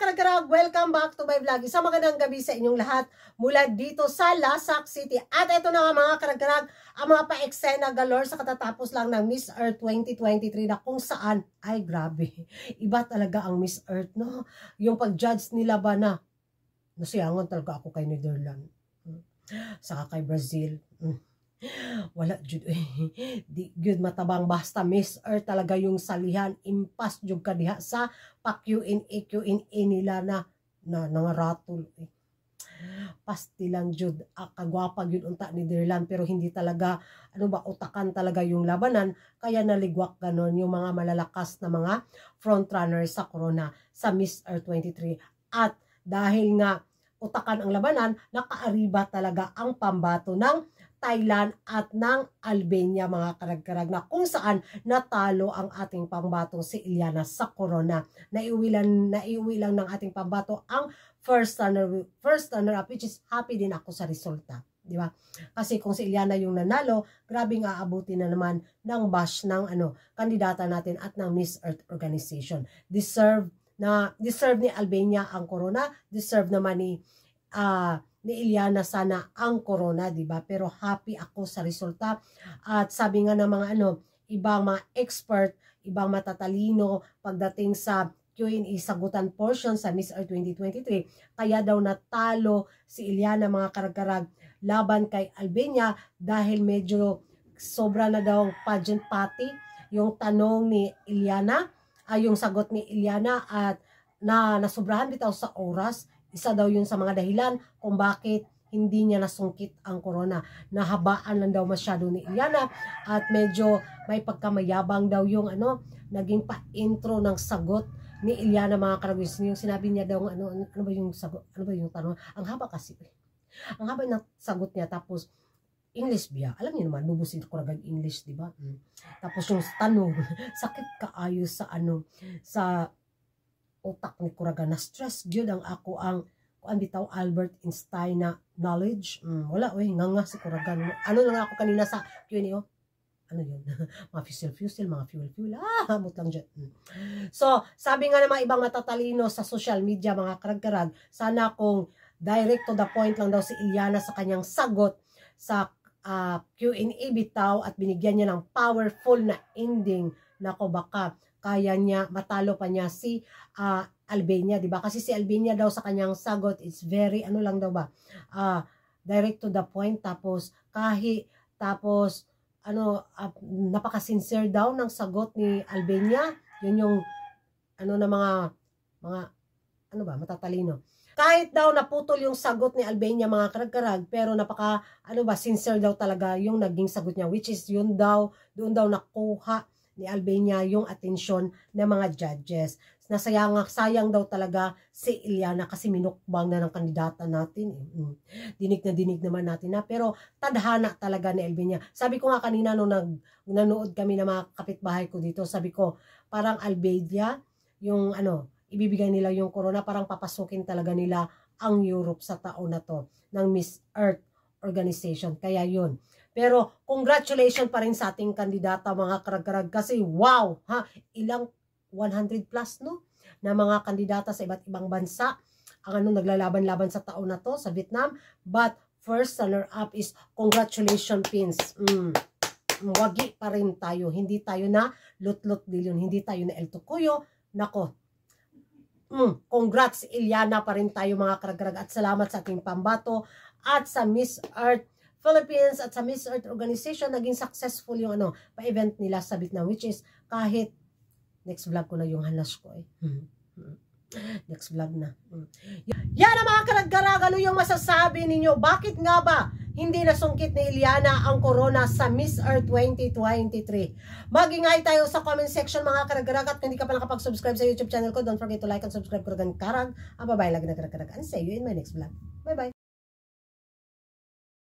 karagkarag, welcome back to my vlog. Isang magandang gabi sa inyong lahat mula dito sa Lasak City. At ito na nga mga karagkarag, ang mga pa-eksena galore sa katatapos lang ng Miss Earth 2023 na kung saan, ay grabe, iba talaga ang Miss Earth, no? Yung pag-judge nila ba na, nasiyangon talaga ako kay Netherlands, saka kay Brazil. Wala jud di good matabang basta Miss Earth talaga yung salihan impas jud ka diha sa pa-Q&A nila na nangaratol pasti lang jud kagwapa gyud unta ni Netherlands pero hindi talaga utakan talaga yung labanan kaya naligwak ganon yung mga malalakas na mga frontrunner sa corona sa Miss Earth 23 at dahil nga utakan ang labanan nakaariba talaga ang pambato ng Thailand at ng Albania mga karagkarag na kung saan natalo ang ating pambato si Iliana sa corona. Naiuwi lang ng ating pambato ang first runner up which is happy din ako sa resulta. Di ba? Kasi kung si Iliana yung nanalo, grabing aabuti na naman ng bash ng kandidata natin at ng Miss Earth organization. Deserve ni Albania ang corona, deserve naman ni Iliana sana ang corona, di ba? Pero happy ako sa resulta. At sabi nga ng mga ibang mga expert, ibang matatalino pagdating sa Q&A sagutan portion sa Miss Earth 2023, kaya daw natalo si Iliana mga karagkarag laban kay Albania dahil medyo sobra na daw pageant pati yung tanong ni Iliana, yung sagot ni Iliana at nasobrahan bitaw sa oras. Isa daw yun sa mga dahilan kung bakit hindi niya nasungkit ang corona. Nahabaan lang daw masyado ni Iliana at medyo may pagkamayabang daw yung naging pa-intro ng sagot ni Iliana mga karagwis. Yung sinabi niya daw ano ba yung sagot, ano ba yung tanong? Ang haba kasi. Ang haba ng sagot niya tapos English biya. Alam niyo naman, lubusin ko ragag English, di ba? Tapos yung tanong, sakit kaayo sa sa utak ni Kuraga na stress gyud ang ako ang bitaw Albert Einstein na knowledge. Wala nga si Kuraga. Lang ako kanina sa Q&A yun? Mga fusel, mga fuel. Hamot lang dyan. So, sabi nga ng mga ibang matatalino sa social media, mga karag-karag, sana kung direct to the point lang daw si Iliana sa kanyang sagot sa Q&A bitaw at binigyan niya ng powerful na ending. Nako baka kaya niya, matalo pa niya si Albania, di ba? Kasi si Albania daw sa kanyang sagot, it's very, lang daw ba? Direct to the point, tapos napaka-sincere daw ng sagot ni Albania. Yun yung, na mga matatalino. Kahit daw naputol yung sagot ni Albania mga karag-karag, pero napaka, sincere daw talaga yung naging sagot niya, which is doon daw nakuha ni Albania yung atensyon ng mga judges. Sayang daw talaga si Iliana kasi minukbang na ng kandidata natin. Dinig naman natin na. Pero tadhana talaga ni Albania. Sabi ko nga kanina nung nanood kami ng mga kapitbahay ko dito, sabi ko parang Albania, yung ibibigay nila yung corona, parang papasukin talaga nila ang Europe sa taon na to ng Miss Earth organization. Kaya yun. Pero congratulations pa rin sa ating kandidata mga karag-karag kasi wow, ilang 100 plus na mga kandidata sa iba't ibang bansa ang naglalaban-laban sa taon na to sa Vietnam, but first runner up is congratulations Pins. Wagi pa rin tayo, hindi tayo na Lutlot Bilyon, hindi tayo na El Tocuyo. Nako, congrats Iliana pa rin tayo mga karag-karag at salamat sa ating pambato at sa Miss Earth Philippines at sa Miss Earth organization. Naging successful yung pa-event nila sa Vietnam, which is kahit next vlog ko na yung halas ko next vlog na. Yan ang mga karag-karag, yung masasabi ninyo? Bakit nga ba hindi nasungkit ni Iliana ang corona sa Miss Earth 2023? Mag-ingay tayo sa comment section mga karag-karag at kung hindi ka pa nakapag-subscribe sa YouTube channel ko, don't forget to like and subscribe ko rin karag. Ang babae lagi na karag-karag. And see you in my next vlog. Bye bye.